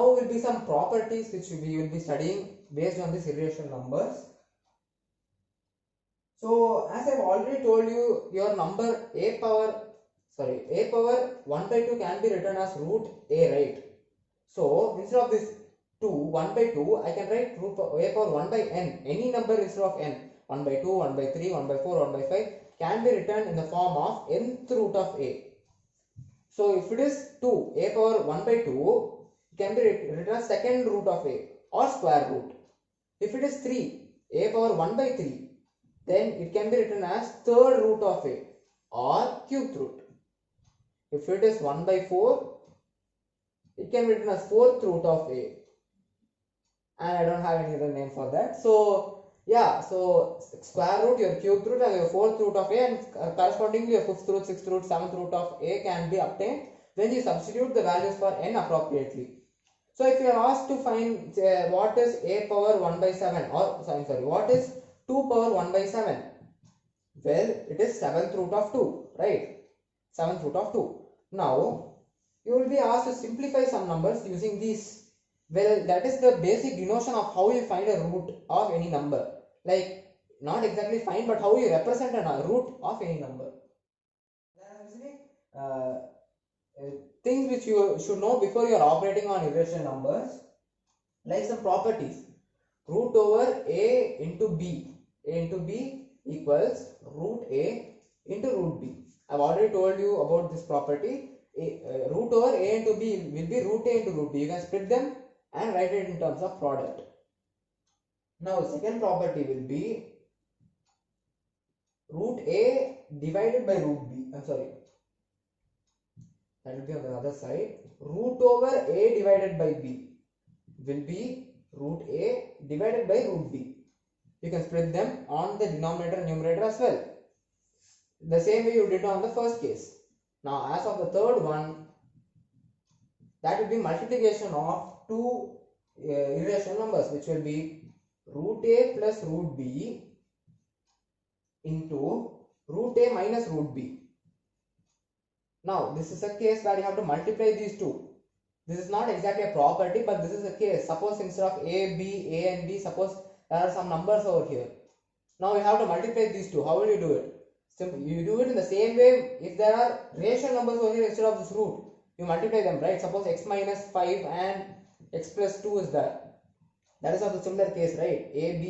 now will be some properties which we will be studying based on these irrational numbers. So as I've already told you, your number a power 1 by 2 can be written as root a, right? So instead of this 2, 1 by 2, I can write root a power 1 by n, any number instead of n. 1 by 2, 1 by 3, 1 by 4, 1 by 5 can be written in the form of nth root of a. So if it is 2, a power 1 by 2, it can be written as second root of a or square root. If it is 3, a power 1 by 3, then it can be written as third root of a or cubed root. If it is 1 by 4, it can be written as fourth root of a, and I don't have any other name for that. So yeah, so square root, your cube root, and your fourth root of a, and correspondingly your fifth root, sixth root, seventh root of a can be obtained when you substitute the values for n appropriately. So if you are asked to find what is a power 1 by 7, or what is 2 power 1 by 7, well, it is 7th root of 2, right? 7th root of 2. Now you will be asked to simplify some numbers using these. Well, that is the basic denotion of how you find a root of any number. Like, not exactly find, but how you represent a root of any number. There are things which you should know before you are operating on irrational numbers, like some properties. Root over a into b. A into b equals root a into root b. I have already told you about this property. Root over a into b will be root a into root b. You can split them and write it in terms of product. Now second property will be root a divided by root b. That will be on the other side. Root over a divided by b will be root a divided by root b. You can split them on the denominator and numerator as well, the same way you did on the first case. Now as of the third one, that will be multiplication of two irrational numbers, which will be root a plus root b into root a minus root b. Now this is a case where you have to multiply these two. This is not exactly a property, but this is a case. Suppose instead of a and b, suppose there are some numbers over here. Now you have to multiply these two. How will you do it? Simple. You do it in the same way. If there are rational numbers over here instead of this root, you multiply them, right? Suppose x minus 5 and x plus 2 is there. That is also the similar case, right? A and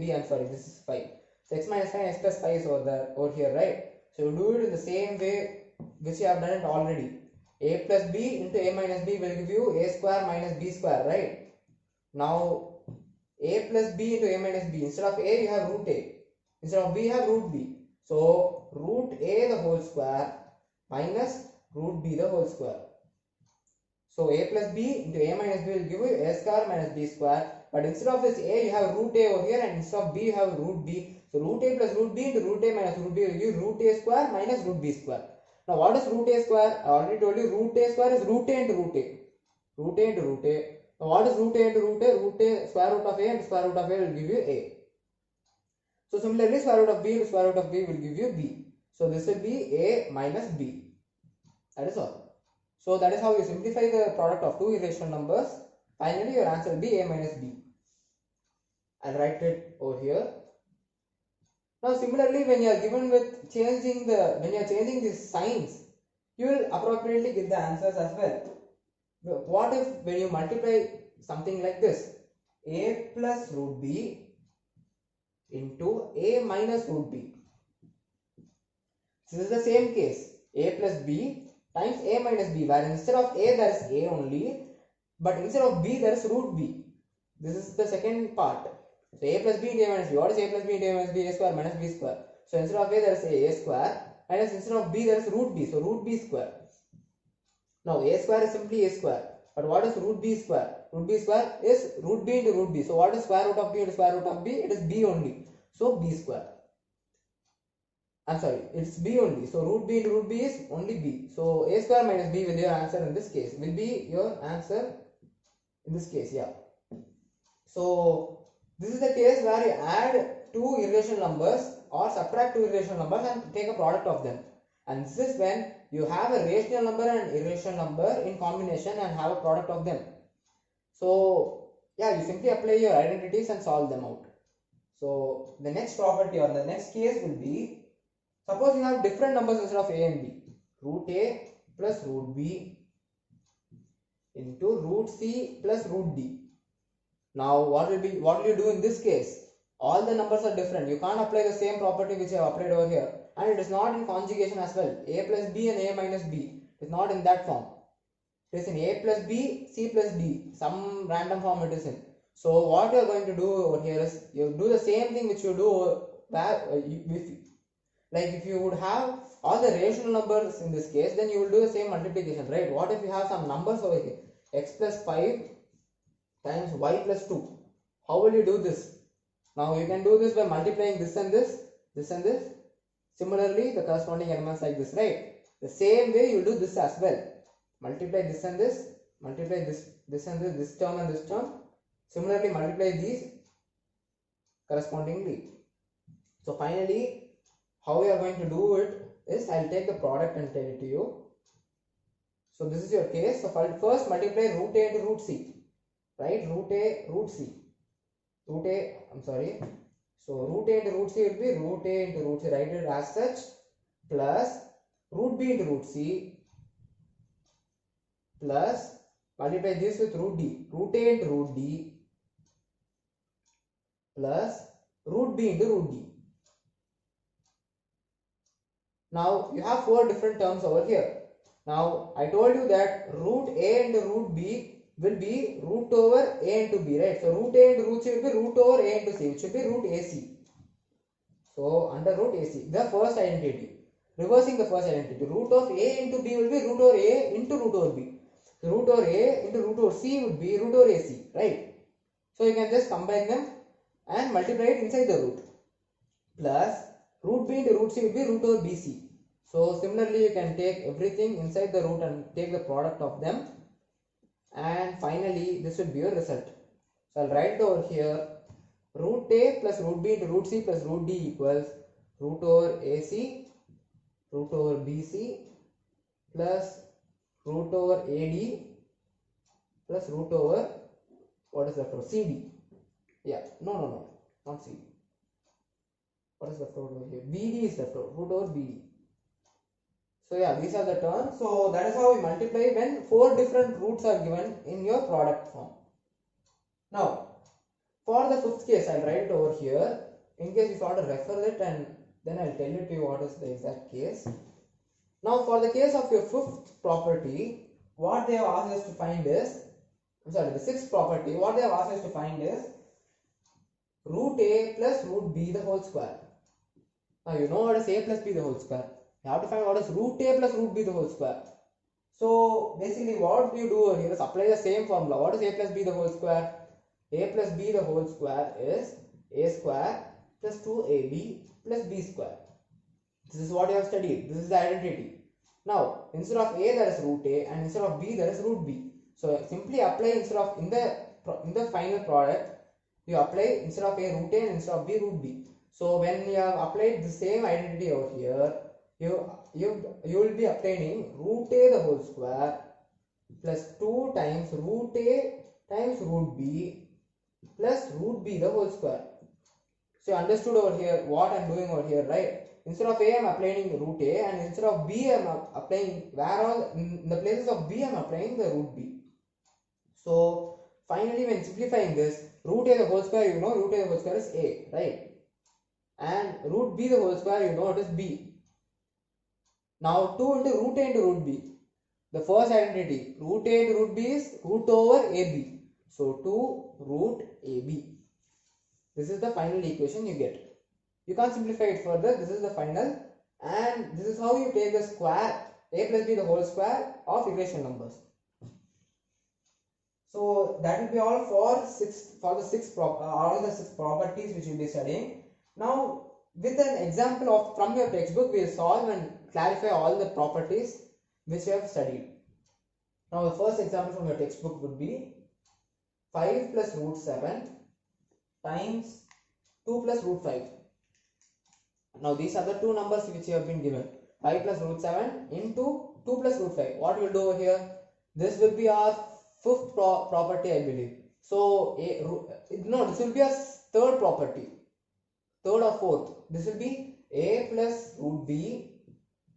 b, this is 5. So x minus 5 and x plus 5 is over here, right? So you do it in the same way which you have done it already. A plus b into a minus b will give you a square minus b square, right? Now a plus b into a minus b, instead of a you have root a, instead of b you have root b. So root a the whole square minus root b the whole square. So a plus b into a minus b will give you a square minus b square, but instead of this a you have root a over here, and instead of b you have root b. So root a plus root b into root a minus root b will give you root a square minus root b square. Now what is root a square? I already told you root a square is root a into root a. Root a into root a. Now what is root a into root a? Root a square root of a and square root of a will give you a. So similarly square root of b into square root of b will give you b. So this will be a minus b. That is all. So that is how you simplify the product of two irrational numbers. Finally your answer will be a minus b. I'll write it over here. Now similarly, when you are given with changing these signs, you will appropriately get the answers as well. What if when you multiply something like this, a plus root b into a minus root b? This is the same case, a plus b times a minus b, where instead of a there is a only, but instead of b there is root b. This is the second part. So a plus b into a minus b. What is a plus b into a minus b? A square minus b square. So instead of a there is a square, and instead of b there is root b. So root b square. Now a square is simply a square. But what is root b square? Root b square is root b into root b. So what is square root of b into square root of b? It is b only. So b square. It's b only. So root b into root b is only b. So a square minus b will be your answer in this case. Will be your answer in this case, yeah. So this is the case where you add two irrational numbers or subtract two irrational numbers and take a product of them. And this is when you have a rational number and irrational number in combination and have a product of them. So yeah, you simply apply your identities and solve them out. So the next property or the next case will be, suppose you have different numbers instead of a and b. Root a plus root b into root c plus root d. Now what will you do in this case? All the numbers are different. You can't apply the same property which I have applied over here. And it is not in conjugation as well. A plus b and a minus b. It is not in that form. It is in a plus b, c plus d. Some random form it is in. So what you are going to do over here is, you do the same thing which you do if you would have all the rational numbers in this case, then you will do the same multiplication, right? What if you have some numbers over here? X plus 5 times y plus 2. How will you do this? Now you can do this by multiplying this and this, this and this. Similarly, the corresponding elements like this, right? The same way you do this as well. Multiply this and this, multiply this and this term and this term. Similarly, multiply these correspondingly. So finally, how we are going to do it is, I will take the product and tell it to you. So this is your case. So first multiply root a into root c, right? Root a, root c. Root a, I'm sorry. So root a into root c will be root a into root c, write it as such, plus root b into root c, plus multiply this with root d, root a into root d, plus root b into root d. Now you have four different terms over here. Now I told you that root a into root b will be root over a into b, right? So root a into root c will be root over a into c, which will be root ac. So under root ac, the first identity. Reversing the first identity, root of a into b will be root over a into root over b. So root over a into root over c would be root over ac, right? So you can just combine them and multiply it inside the root. Plus root b into root c will be root over bc. So similarly, you can take everything inside the root and take the product of them. And finally, this will be your result. So I'll write over here, root a plus root b into root c plus root d equals root over ac, root over bc, plus root over ad, plus root over, what is left over, cd. Yeah, no, not cd. What is left over here? bd is left over, root over bd. So yeah, these are the terms. So that is how we multiply when four different roots are given in your product form. Now, for the fifth case, I'll write it over here. In case you want to refer it, and then I'll tell you to you what is the exact case. Now, for the case of your fifth property, what they have asked us to find is, the sixth property, what they have asked us to find is root a plus root b the whole square. Now, you know what is a plus b the whole square. You have to find what is root a plus root b the whole square. So basically what you do here is apply the same formula. What is a plus b the whole square? A plus b the whole square is a square plus 2ab plus b square. This is what you have studied. This is the identity. Now instead of a there is root a and instead of b there is root b. So simply apply instead of in the final product you apply instead of a root a and instead of b root b. So when you have applied the same identity over here, you will be obtaining root a the whole square plus 2 times root a times root b plus root b the whole square. So you understood over here what I am doing over here, right? Instead of a I am applying root a, and instead of b I am applying, whereas in the places of b I am applying the root b. So finally when simplifying this, root a the whole square, you know root a the whole square is a, right? And root b the whole square, you know it is b. Now 2 into root a into root b. The first identity, root a into root b is root over ab. So 2 root ab. This is the final equation you get. You can't simplify it further. This is the final, and this is how you take the square a plus b the whole square of irrational numbers. So that will be all for all the six properties which we will be studying. Now with an example of from your textbook, we will solve and clarify all the properties which we have studied. Now the first example from your textbook would be 5 plus root 7 times 2 plus root 5. Now these are the two numbers which you have been given, 5 plus root 7 into 2 plus root 5. What we will do over here? This will be our fifth property, I believe. So no, this will be a third property, third or fourth. This will be a plus root b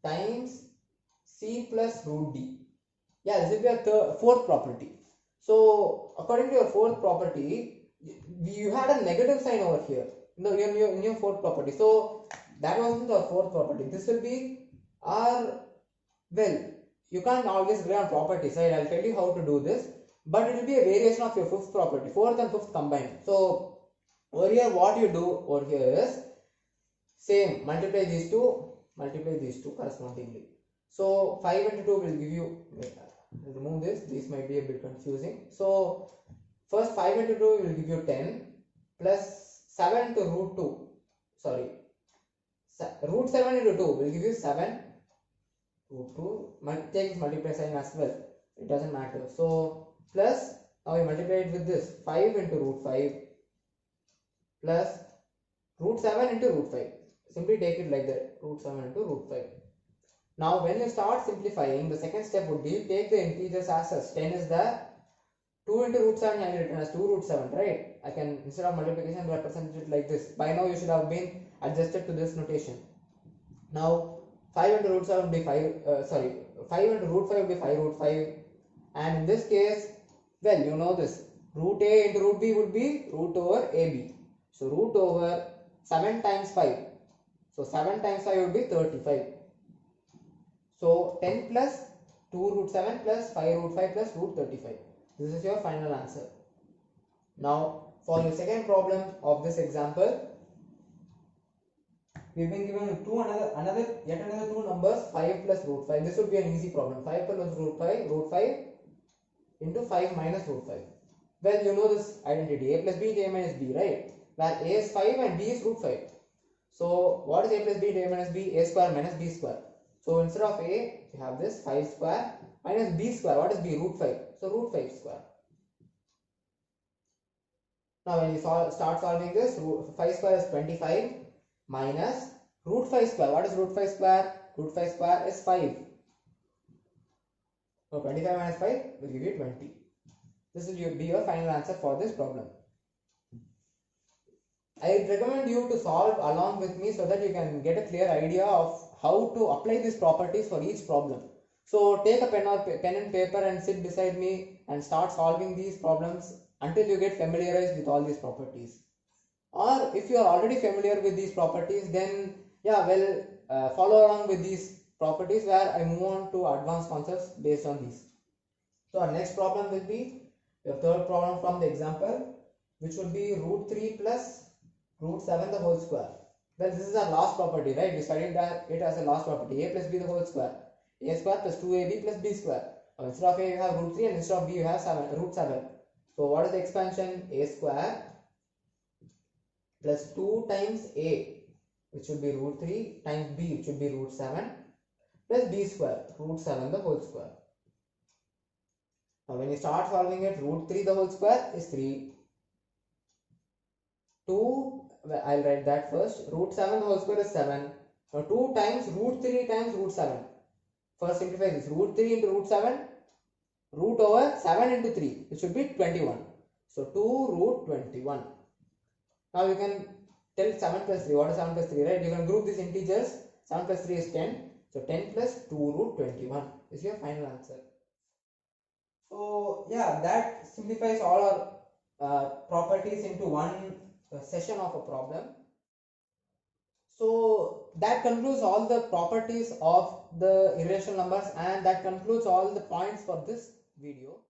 times c plus root d. Yeah, this will be a fourth property. So according to your fourth property, you had a negative sign over here in your fourth property. So that wasn't our fourth property. This will be our, well, you can't always rely on properties, right? I'll tell you how to do this, but it will be a variation of your fifth property, fourth and fifth combined. So over here, what you do over here is same, multiply these two correspondingly. So 5 into 2 will give you, remove this might be a bit confusing. So first 5 into 2 will give you 10 plus 7 into root 2, sorry, root 7 into 2 will give you 7, root 2, take this multiply sign as well, it doesn't matter. So plus, now we multiply it with this, 5 into root 5 plus root 7 into root 5. Simply take it like that, root 7 into root 5. Now when you start simplifying, the second step would be take the integers as such. 10 is the 2 into root 7 can be written as 2 root 7, right? I can, instead of multiplication, represent it like this. By now you should have been adjusted to this notation. Now 5 into root 7 would be 5 into root 5 would be 5 root 5. And in this case, well, you know this, root a into root b would be root over ab. So root over 7 times 5. So 7 times 5 would be 35. So 10 plus 2 root 7 plus 5 root 5 plus root 35. This is your final answer. Now for your second problem of this example, we've been given yet another two numbers, 5 plus root 5. This would be an easy problem. 5 plus root 5 into 5 minus root 5. Well, you know this identity, a plus b into a minus b, right? Where a is 5 and b is root 5. So what is a plus b into a minus b? A square minus b square. So instead of a, you have this 5 square minus b square. What is b? Root 5. So root 5 square. Now when you start solving this, 5 square is 25 minus root 5 square. What is root 5 square? Root 5 square is 5. So 25 minus 5 will give you 20. This will be your final answer for this problem. I recommend you to solve along with me so that you can get a clear idea of how to apply these properties for each problem. So take a pen and paper and sit beside me and start solving these problems until you get familiarized with all these properties. Or if you are already familiar with these properties, then yeah, well, follow along with these properties where I move on to advanced concepts based on these. So our next problem will be your third problem from the example, which would be root 3 plus root 7 the whole square. Well, this is our last property, right? We studied that it as a last property, a plus b the whole square. A square plus 2ab plus b square. Now, instead of a you have root 3 and instead of b you have root 7. So what is the expansion? A square plus 2 times a, which should be root 3, times b, which should be root 7, plus b square, root 7 the whole square. Now when you start solving it, root 3 the whole square is 3. 2, I'll write that first, root 7 the whole square is 7. Now 2 times root 3 times root 7. First simplify this, root 3 into root 7, root over 7 into 3, which should be 21. So 2 root 21. Now you can tell 7 plus 3, what is 7 plus 3, right? You can group these integers, 7 plus 3 is 10. So 10 plus 2 root 21 is your final answer. So yeah, that simplifies all our properties into one session of a problem. So that concludes all the properties of the irrational numbers, and that concludes all the points for this video.